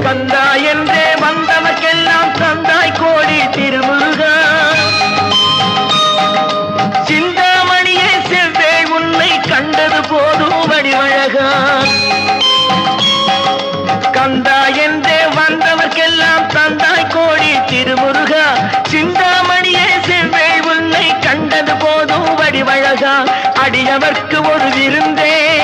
கந்தா என்றே வந்தவர்க்கெல்லாம் தந்தாய் கோடி திருமுருகா. சிந்தாமணியே செவ்வே உன்னை கண்டது போதும் வடிவழகா. கந்தா என்றே வந்தவர்க்கெல்லாம் தந்தாய் கோடி திருமுருகா. சிந்தாமணியே செவ்வே உன்னை கண்டது போதும் வடிவழகா. அடியவர்க்கு ஒரு விருந்தே